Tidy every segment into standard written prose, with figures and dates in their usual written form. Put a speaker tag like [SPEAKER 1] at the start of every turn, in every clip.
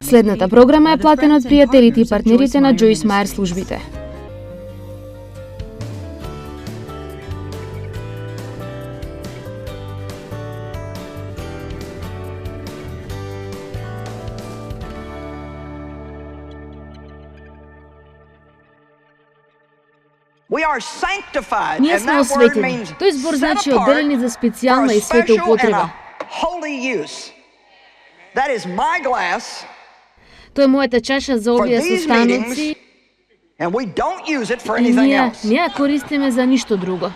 [SPEAKER 1] Следната програма е платена од пријателите и партнерите на Джойс Мајер службите. Ние сме осветени. Тој збор значи одделени за специјална и света употреба. Тоа е мојата чаша за овие состаноци и ние не ја користиме за ништо друго.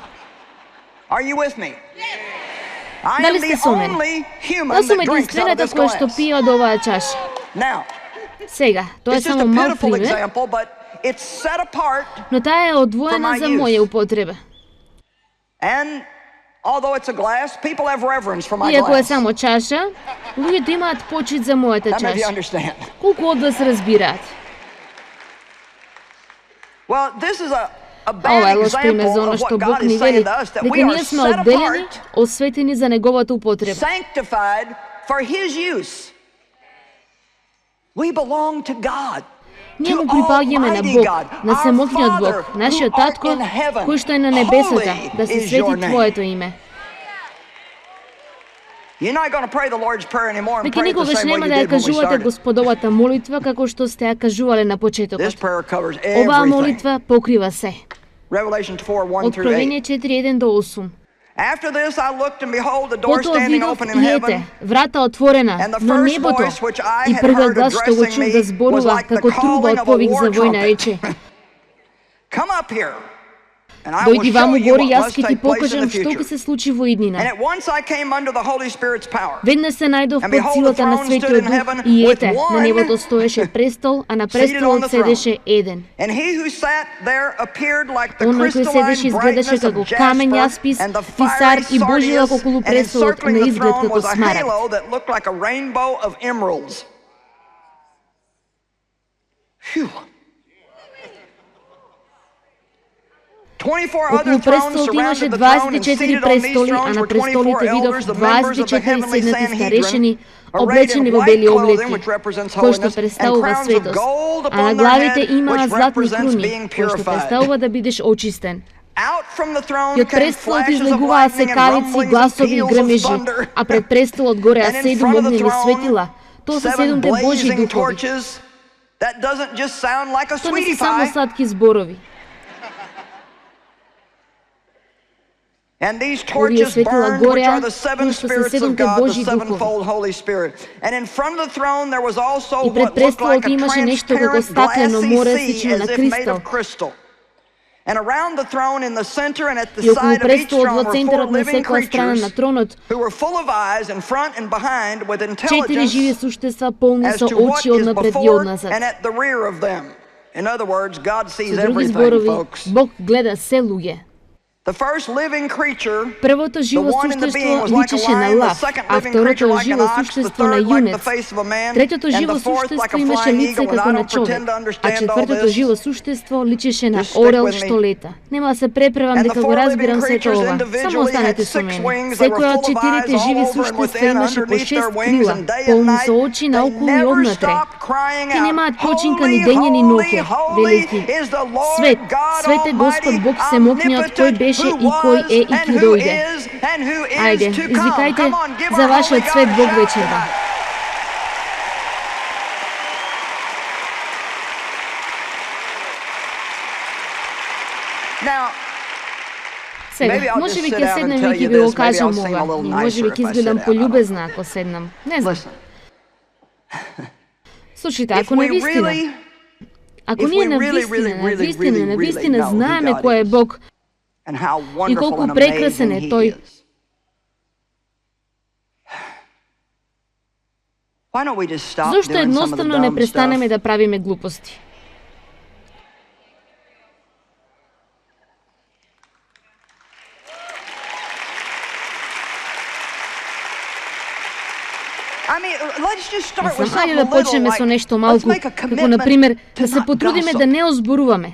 [SPEAKER 1] Дали сте со мене? Јас сум единствената која што пие од оваа чаша. Сега, тоа е само мал пример, но таа е одвоена за моја употреба. Иако е само чаша, луѓето имаат почит за мојата чаша. Колку од вас разбираат? Ова е лош пример за оно што Бог ни вели, дека ние сме одделени, осветени за неговата употреба. Ние му припаѓаме на Бог, на семокниот Бог, нашиот татко, кој што е на небесата, да се свети Твоето име. Веќе никогаш нема да ја кажувате Господовата молитва како што сте ја кажувале на почетокот. Оваа молитва покрива се. Откровение 4:1-8. Потоа видов и ете, врата отворена, но небото, и првиот глас што го чув да зборува како труба од повик за војна рече: дојди ваму гори, јас ќе ти покажам што ќе се случи во иднина. Веднаш се најдов под силата на Светиот Дух и ете, на небото стоеше престол, а на престолот седеше еден. Оној кој седеше изгледаше како камењ јаспис, писар и Божјилак околу престолот на изглед како смарагд. Околу престолот имаше 24 престоли, а на престолите видов 24 седнати старешини, облечени во бели облеки, кои што представува светост, а на главите имаа златни круни, кои што представува да бидеш очистен. И од престолот излегуваа секавици, гласови и грмежи, а пред престолот гореа 7 огнени светила. Тоа се 7-те Божји духови. Тоа не се само сладки зборови. Овие светила гореа, кои што се 7-те Божји духови. И пред престолот имаше нешто како стаклено море слично на кристал. И околу престолот во центарот на секоја страна на тронот 4 живи суштества полни со очи однапред и одназад. Со други зборови, Бог гледа се луѓе. Првото живо суштество личеше на лав, а второто живо суштество на јунец. Третото живо суштество имаше лице како на човек, а четвртото живо суштество личеше на орел што лета. Нема да се преправам дека го разбирам сето ова. Само останете со мене. Секоја од 4 живи суштества имаше по 6 крила, полни со очи наоколу и однатре. Те немаат починка ни дење ни ноќе, велики: Свет, свет е Господ Бог Семокниот, кој беше и кој е и ќе дојде. Ајде, извикајте за вашиот свет Бог вечерва. Сега, може би ќе седнем и ќе ви го кажам ова. И може би ќе изгледам полюбезна ако седнам. Не знам. Слушайте, ако ние навистина знаеме кој е Бог и колку прекрасен е Тој, зошто едноставно не престанеме да правиме глупости? Хајде да почнеме со нешто малку, како например да се потрудиме да не озборуваме.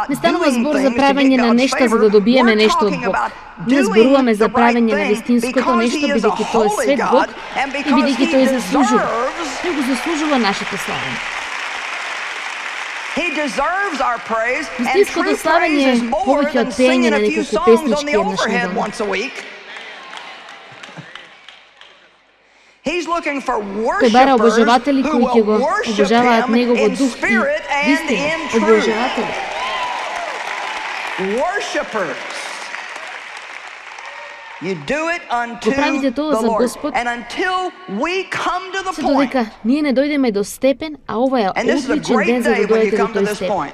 [SPEAKER 1] Не станува збор за правење на нешта за да добиеме нешто од Бог. Ние зборуваме за правење на вистинското нешто, бидејќи тој е свет Бог и бидејќи тој заслужува. Тој го заслужува нашето славење. Вистинското славење е повеќе од пеење на неколку песнички еднаш неделно. Тој бара обожаватели кои ќе го обожаваат Него во дух и вистина. Обожаватели. Го правите тоа за Господ, се додека ние не дојдеме до степен, а ова е одличен ден за да дојдете до тој степен.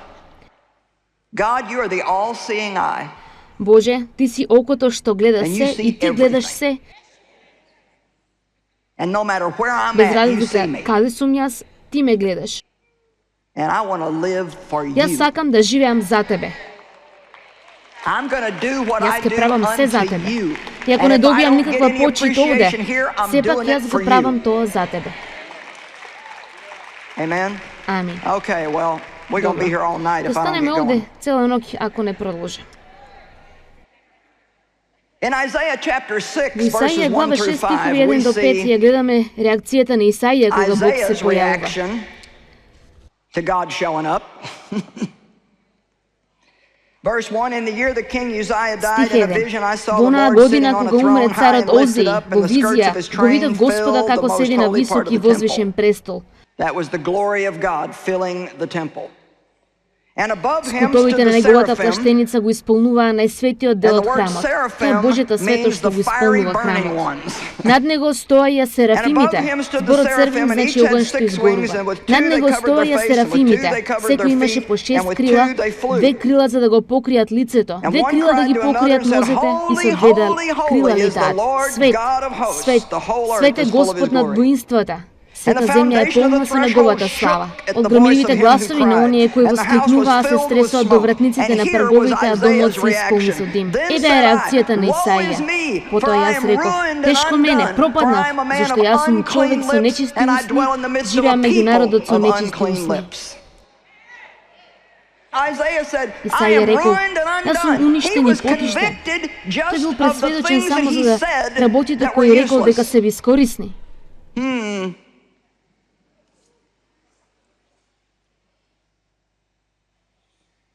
[SPEAKER 1] Боже, Ти си окото што гледа се и Ти гледаш се. Без разлика каде сум јас, Ти ме гледаш. Јас сакам да живеам за Тебе. Јас ќе правам се за Тебе. И ако не добијам никаква почит овде, сепак јас го правам тоа за Тебе. Амин. Ќе останеме овде цела ноќ ако не продолжам. Во Исаија глава 6 стихови 1 до 5 ја гледаме реакцијата на Исаија кога Бог се појавува. Стих 1. Во онаа година кога умре царот Озија, во визија го видов Господа како седи на висок и возвишен престол. Скутовите на неговата плаштеница го исполнуваа најсветиот дел од храмот. Тоа е Божјата светост што го исполнува храмот. Над него стоеја серафимите. Зборот серафим значи оган што изгорува. Над него стоеја серафимите. Секој имаше по 6 крила, 2 крила за да го покријат лицето, 2 крила да ги покријат нозете и со 2 крила летаат. Свет, свет, свет е Господ над воинствата. Сета земја е полна со неговата слава. Од громливите гласови на оние кои воскликнуваа се стресоа до вратниците на прговите, а домот се исполни со дим. Еве е реакцијата на Исаија. Потоа јас реков: тешко мене, пропаднав, зашто јас сум човек со нечисти усни, живеам меѓу народот со нечисти усни. Исаија рекол: јас сум уништен и потиштен. Тој бил пресведочен само за да работите кои рекол дека се бескорисни.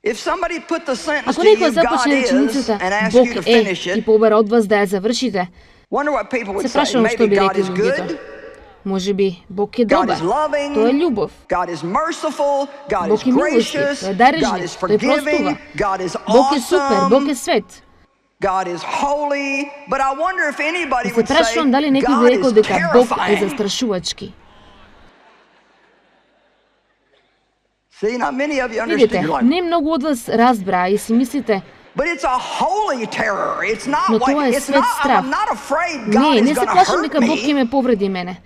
[SPEAKER 1] Ако некој започне реченицата Бог е и побара од вас да ја завршите, се прашувам што би рекли луѓето. Може би Бог е добар, тој е љубов. Бог е милостив, тој е дарежлив, тој простува. Бог е супер, Бог е свет. И се прашувам дали некој би рекол дека Бог е застрашувачки. Видите, не многу од вас разбраа и си мислите, но тоа е свет страв. Не се плашам дека Бог ќе ме повреди мене.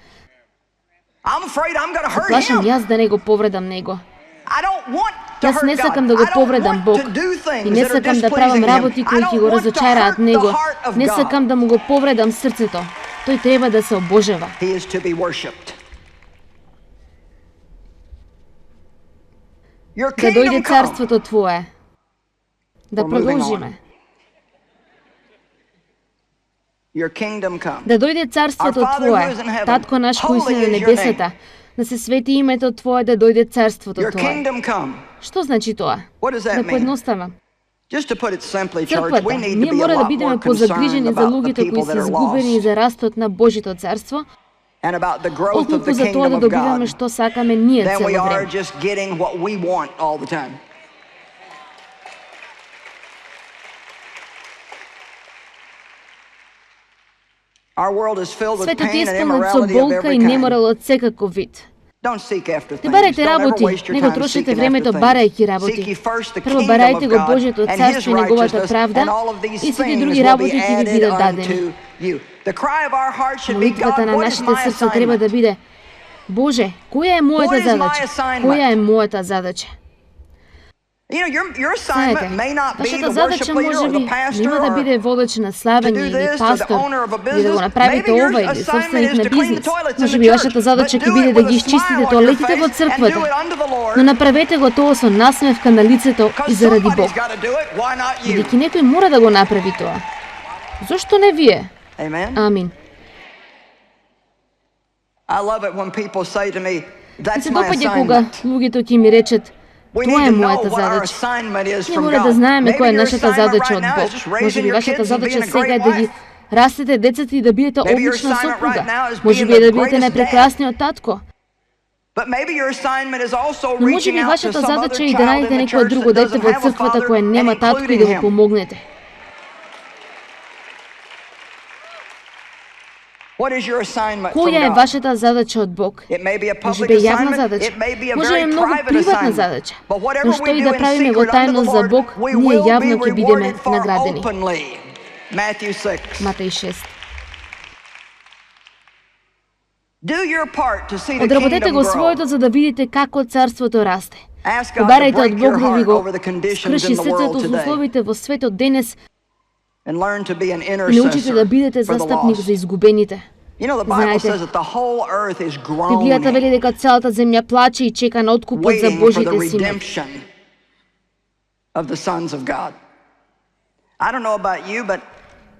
[SPEAKER 1] Се плашам јас да не го повредам Него. Јас не сакам да го повредам Бог. И не сакам да правам работи кои ќе го разочараат Него. Не сакам да му го повредам срцето. Тој треба да се обожава. Да дојде царството Твое. Да продолжиме. Да дојде царството Твое, Татко наш кој си на небесата, да се свети името Твое, да дојде царството Твое. Што значи тоа? Да поедноставам. Црквата, ние мора да бидеме позагрижени за луѓето кои се изгубени и за растот на Божјото царство, отколку за тоа да добиваме што сакаме ние цело време. Светот е исполнет со болка и неморал од секаков вид. Не барајте работи, него трошите времето барајќи работи. Прво барајте го Божјото царство и неговата правда и сите други работи ќе ви бидат дадени. Молитвата на нашите срца треба да биде: Боже, која е мојата задача? Која е мојата задача? Знаете, вашата задача може би нема да биде водеч на славење или пастор, или да го направите ова или собственик на бизнис. Може би вашата задача ќе биде да ги изчистите тоалетите во црквата. Но направете го тоа со насмевка на лицето и заради Бог. Бидејќи некој мора да го направи тоа. Зошто не вие? Амин. Ми се допаѓа кога луѓето ќе ми речат: тоа е мојата задача. Ние мора да знаеме која е нашата задача од Бог. Може би вашата задача сега е да ги растете децата и да бидете одлична сопруга. Може би е да бидете најпрекрасниот татко. Но може би вашата задача е и да најдете некој друго дете во црквата кој нема татко и да го помогнете. Која е вашата задача од Бог? Може би јавна задача, може би многу приватна задача, но што и да правиме во тајно за Бог, ние јавно ќе бидеме наградени. Матеј 6. Одработете го своето за да видите како царството расте. Побарајте од Бог да ви го скрши срцето со условите во светот денес и научите да бидете застапник за изгубените. Знаете, Библијата вели дека целата земја плаче и чека на откупот за Божите синови.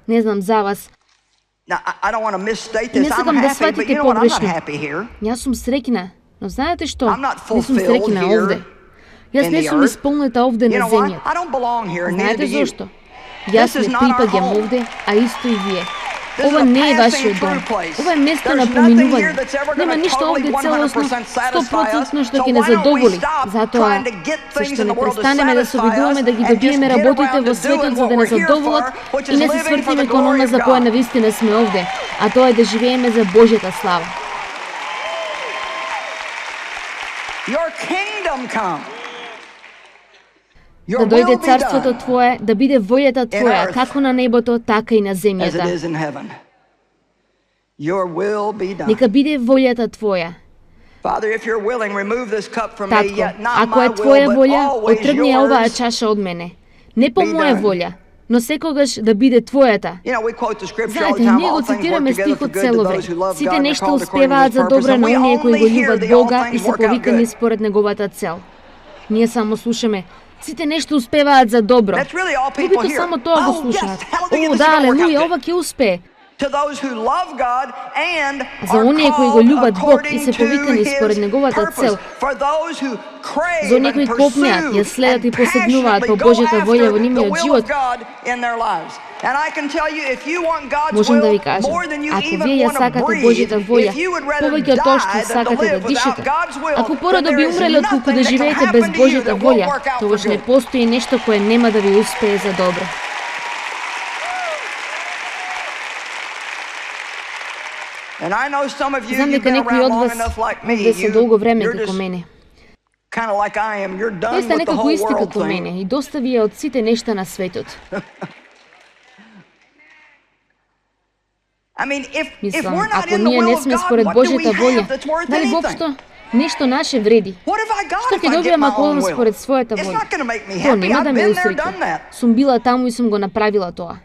[SPEAKER 1] Не знам за вас. Не сакам да сватите погрешно. Јас сум среќна, но знаете што? Не сум среќна овде. Јас не сум исполнета овде на земјата. Знаете зошто? Јас не припаѓам овде, а исто и вие. Ова не е вашиот дом. Ова е место на поминување. Нема ништо овде целосно 100% што ќе не задоволи. Затоа, зашто не престанеме да се обидуваме да ги добиеме работите во светот за да не задоволат и не се свртиме кон она за која навистина сме овде, а тоа е да живееме за Божјата слава. Да дојде царството Твое, да биде војата Твоја, како на небото, така и на земјата. Нека биде војата Твоја. Татко, ако е Твоја волја, отргни ја оваа чаша од мене. Не по моја волја, но секогаш да биде Твојата. Знаете, ние го цитираме стихот цело време. Сите нешто успеваат за добро на оние кои го љубат Бога и се повикани според Неговата цел. Ние само слушаме: сите нешто успеваат за добро. Луѓето само тоа го слушаат. О, да, алелуја, ова ќе успее. За оние кои го љубат Бог и се повикани според Неговата цел, за оние кои копнеат, ја следат и посегнуваат по Божјата волја во нивниот живот, можам да ви кажам, ако вие ја сакате Божјата волја, повеќе од тоа што сакате да дишете, ако поради би умрели отколку да живеете без Божјата волја, тогаш не постои нешто кое нема да ви успее за добро. Знам дека некои од вас овде се долго време како мене. Вие сте некако исти како мене и доста ви е од сите нешта на светот. Мислам, ако ние не сме според Божјата волја, дали воопшто нешто наше вреди? Што ќе добиам ако одам според својата волја? Тоа нема да ме усреќи. Сум била таму и сум го направила тоа.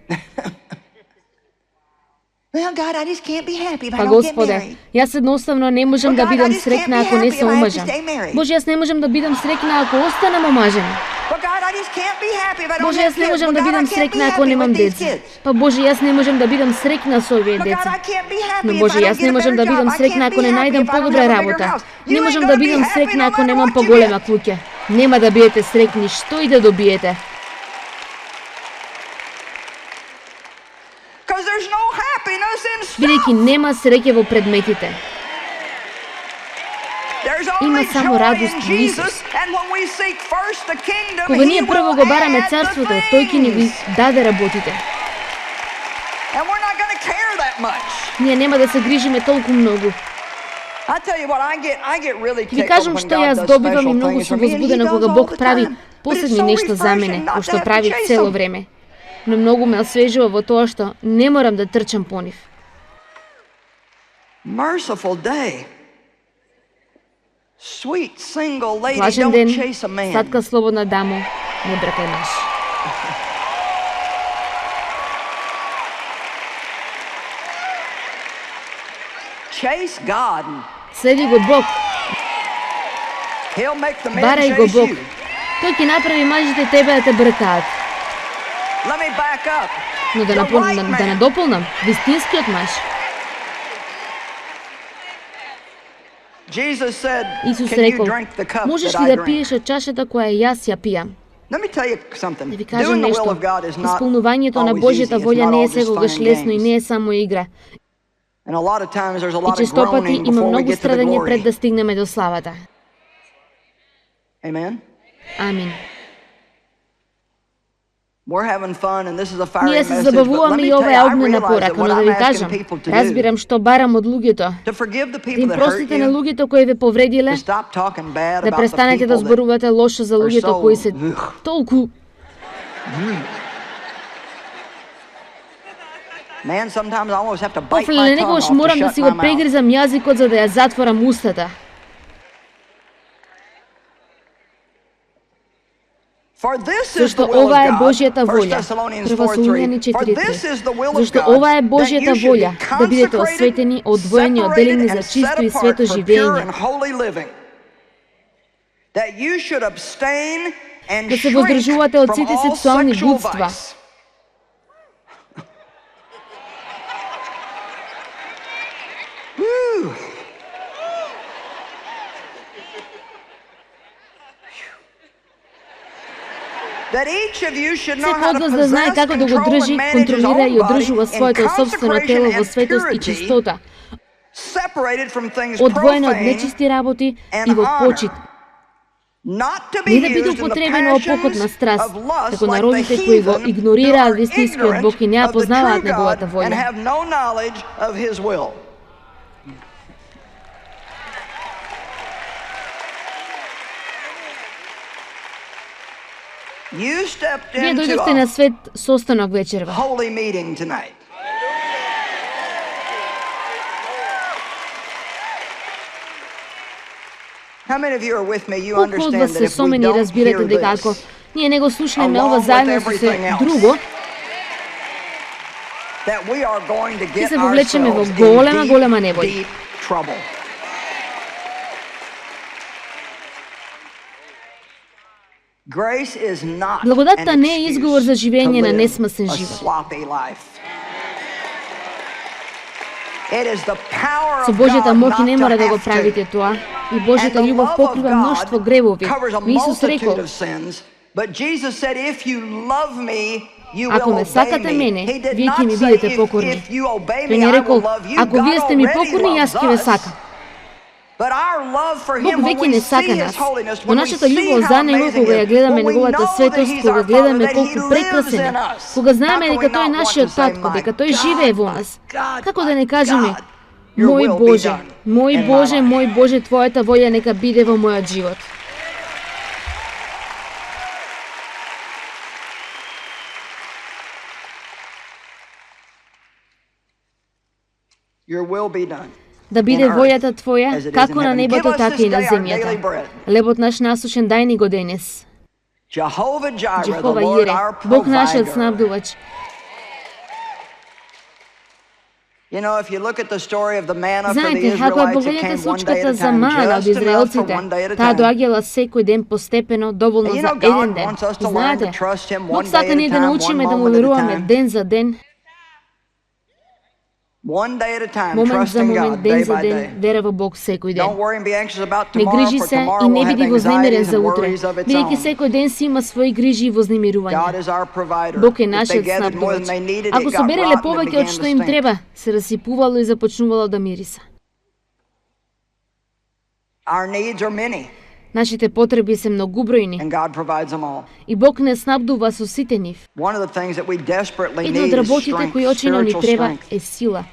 [SPEAKER 1] Па Господе, јас едноставно не можам да бидам среќна ако не се омажам. Боже, јас не можам да бидам среќна ако останам омажена. Боже, јас не можам да бидам среќна ако немам деца. Па Боже, јас не можам да бидам среќна со овие деца. Но Боже, јас не можам да бидам среќна ако не најдам подобра работа. Не можам да бидам среќна ако немам поголема куќа. Нема да бидете среќни што и да добиете. Бидејќи нема среќа во предметите. Има само радост во Исус. Кога ние прво го бараме царството, тој ќе ни ги даде работите. Ние нема да се грижиме толку многу. Ви кажам што јас добивам и многу сум возбудена кога Бог прави посебни нешто за мене, кој што прави цело време. Но многу ме освежува во тоа што не морам да трчам по нив. Блажен ден, сладка слободна дамо, не бркај маж. Следи го Бог. Барај го Бог. Тој ќе направи мажите тебе да те бркаат. Но да надополнам, вистинскиот маж. Исус рекол, можеш ли да пиеш од чашата која јас ја пијам? Да ви кажам нешто, исполнувањето на Божјата волја не е секогаш лесно и не е само игра. И честопати има многу страдање пред да стигнеме до славата. Амин. Ние се забавуваме и ова е огнена порака, но да ви кажам, разбирам што барам од луѓето. Да им простите на луѓето кои ве повредиле, да престанете да зборувате лошо за луѓето кои се толку... Офле, некогаш морам да си го прегризам јазикот за да ја затворам устата. Зашто ова е Божјата волја. Прва Солуњани 4:3. Зашто ова е Божјата волја, да бидете осветени, одвоени, одделени за чисто и свето живење. Да се воздржувате од сите сексуални блудства. Секој од вас да знае како да го држи, контролира и одржува своето собствено тело во светост и чистота, одвоено од нечисти работи и во почит. Не да биде употребено во поход на страст, како народите кои го игнорираат вистинскиот Бог и не ја познаваат неговата волја. Вие дојдовте на свет состанок вечерва. Колку од вас се со мене и разбирате дека ако ние не го слушнеме ова заедно со се друго, ќе се вовлечеме во голема неволја. Благодатта не е изговор за живење на несмасен живот. Со Божјата моќ не мора да го правите тоа, и Божјата љубов покрива мноштво гревови. Но Исус рекол, ако ме сакате мене, вие ќе ми бидете покорни. Тој не рекол, ако вие сте ми покорни, јас ќе ве сакам. Бог веќе не сака нас, но нашата љубов за Него, кога ја гледаме Неговата светост, кога гледаме колку прекрасен е, кога знаеме дека Тој е нашиот татко, дека Тој живее во нас, како да не кажеме, мој Боже, мој Боже, мој Боже, Твојата волја нека биде во мојот живот.
[SPEAKER 2] Your will be done.
[SPEAKER 1] Да биде војата Твоја, како на небото, така и на земјата. Лебот наш насушен дај ни го денес.
[SPEAKER 2] Jehovah
[SPEAKER 1] Јире, Бог нашиот снабдувач. Знаете, ако ја погледате случката за Маана од израелците, таа доаѓала секој ден постепено, доволно за еден ден. Знаете, Бог сака ние да научиме да му веруваме ден за ден, момент за момент, ден за ден, вера во Бог секој ден. Не грижи се и не биди вознемирен за утре, бидејќи секој ден си има своји грижи и вознемирувања. Бог е нашиот снабдувач. Ако собереле повеќе од што им треба, се расипувало и започнувало да мириса. Нашите потреби се многубројни и Бог не снабдува со сите нив. Една од работите кои очино ни треба е сила.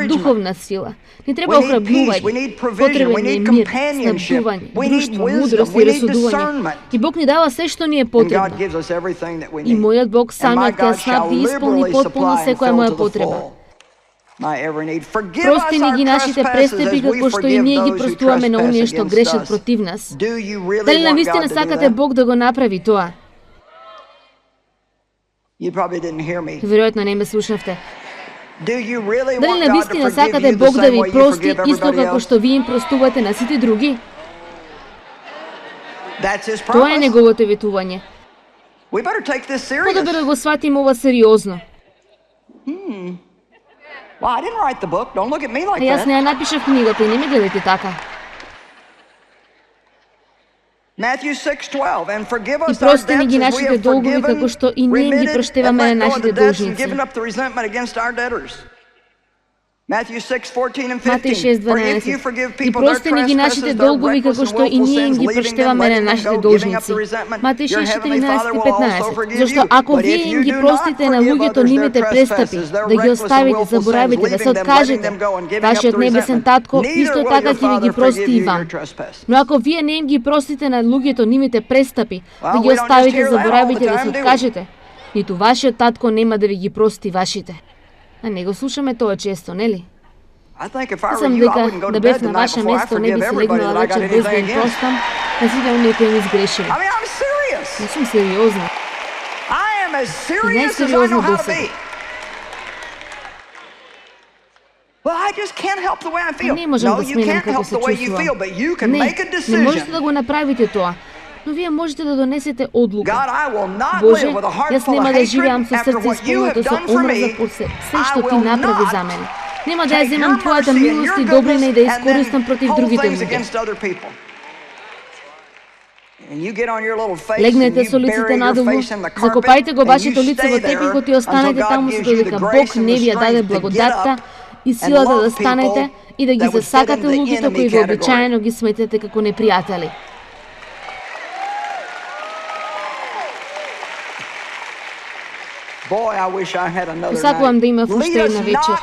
[SPEAKER 1] Духовна сила. Ни треба охрабрување, потребен ни е мир, снабдување, друштво, мудрост и расудување. И Бог ни дава се што ни е потребно. И мојот Бог самиот ќе ја снабди и исполни потполно секоја моја потреба. Прости ни ги нашите престапи како што и ние ги простуваме на оние што грешат против нас. Дали навистина сакате Бог да го направи тоа? Веројатно не ме слушавте. Дали навистина сакате Бог да ви прости исто како што ви им простувате на сите други? Тоа е неговото ветување. Подобро да го сватиме ова сериозно. Јас не ја напишав книгата и не ме гледате така. И прости ни ги нашите долгови како што и ние ги проштеваме на нашите должници. Матеј 6:12. И прости ни ги нашите долгови како што и ние им ги проштеваме на нашите должници. Матеј 6:14-15. Зашто ако вие им ги простите на луѓето нивните престапи, да ги оставите, заборавите, да се откажете, вашиот небесен татко исто така ќе ви ги прости и вам. Но ако вие не им ги простите на луѓето нивните престапи, да ги оставите, заборавите, да се откажете, ниту вашиот татко нема да ви ги прости вашите. А не го слушаме тоа често, нели? Мислам дека да бев на ваше место не би се легнала вечер без да им простам на сите оние кои ми изгрешили. Не сум сериозна. И најсериозно до сега. Не можам да сменам како се чувствувам. Не можете да го направите тоа. Но вие можете да донесете одлука. Боже, јас нема да живеам со срце исполнето со омраза по се што ти направи за мене. Нема да ја земам твојата милост и добрина и да искористам против другите луѓе. Легнете со лиците надолу, закопајте го вашето лице во тепихот и останете таму со додека Бог не ви ја даде благодатта и силата да станете и да ги засакате луѓето кои вообичаено ги сметате како непријатели. Посакувам да имав уште една вечер.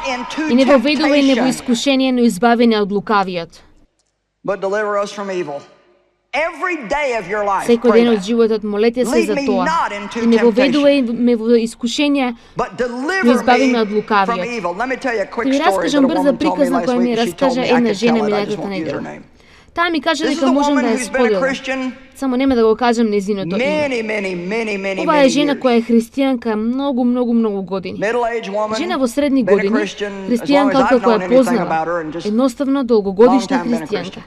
[SPEAKER 1] И не воведувај не во искушение, но избавење од лукавиот. Секој ден од животот молете се за тоа. И не воведувај ме во искушение, но избавиме од лукавиот. Ќе ви раскажам брза приказна која ми раскажа една жена минатата недела. Таа ми кажа дека можам да ја споделам. Само нема да го кажам нејзиното име. Ова е жена која е христијанка многу години. Жена во средни години, христијанка која е познава, едноставно долгогодишна христијанка.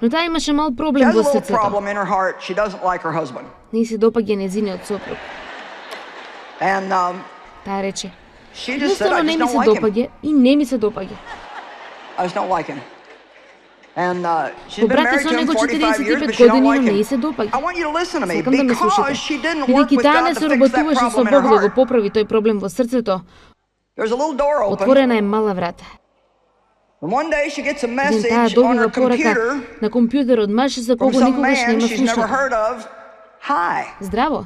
[SPEAKER 1] Но таа имаше мал проблем во срцето. Не се допаѓа нејзиниот сопруг. Таа рече, едноставно не ми се допаѓа и не ми се допаѓа. По брака со него 45 години, но не се допаѓа. Сакам да ме слушате. Бидејќи таа не се работуваше со Бог да го поправи тој проблем во срцето, отворена е мала врата. Еден таа добива порака на компјутер од маж за кого никогаш нема слушнато. Здраво.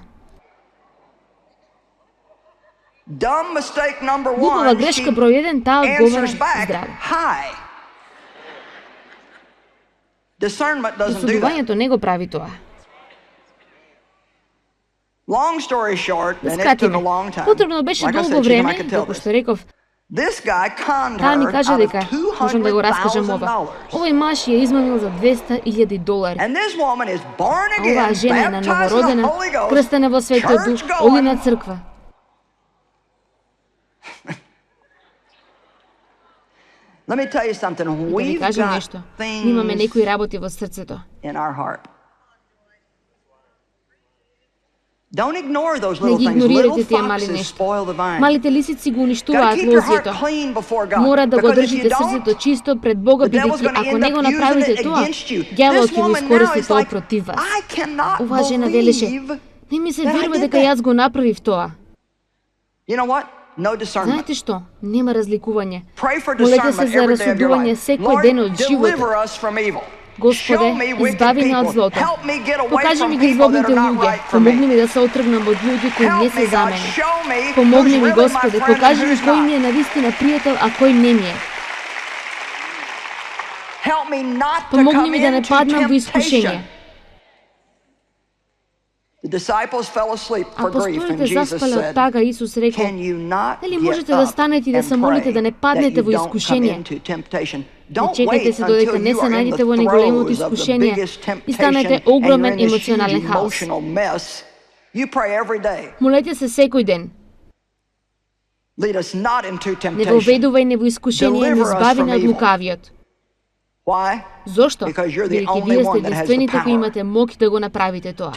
[SPEAKER 1] Глупава грешка број 1, таа одговара здраво. Посудувањето не го прави тоа. Да скратиме, потребно беше долго време, како што реков, таа ми кажа дека, можам да го раскажам ова, овој маж ја измамил за $200,000. Оваа жена е на новородена, крстена во Светиот Дух, оди на црква. Да ви кажам нешто, имаме некои работи во срцето. Не ги игнорирайте тие мали нешта. Малите лисици го уништуваат лозјето. Мора да го држите срцето чисто пред Бога, бидејќи ако не го направите тоа, ѓаволот ќе го искористи тоа против вас. Оваа жена велеше, не ми се верува дека јас го направив тоа. Знаете што? Нема разликување. Молете се за расудување секој ден од животот. Господе, избави ме од злото. Покажи ми ги злобните луѓе. Помогни ми да се отргнам од луѓе кои не се за мене. Помогни ми, Господе, покажи ми кој ми е навистина пријател, а кој не ми е. Помогни ми да не паднам во искушение. Апостолите заспале од тага, Исус рекол: дали можете да станете и да се молите да не паднете во искушение? Не чекајте се додека не се најдете во неголемото искушение и станете огромен емоционален хаос. Молете се секој ден. Не воведувај не во искушение, но избави не од лукавиот. Зошто? Бидејќи вие сте единствените кои имате моќ да го направите тоа.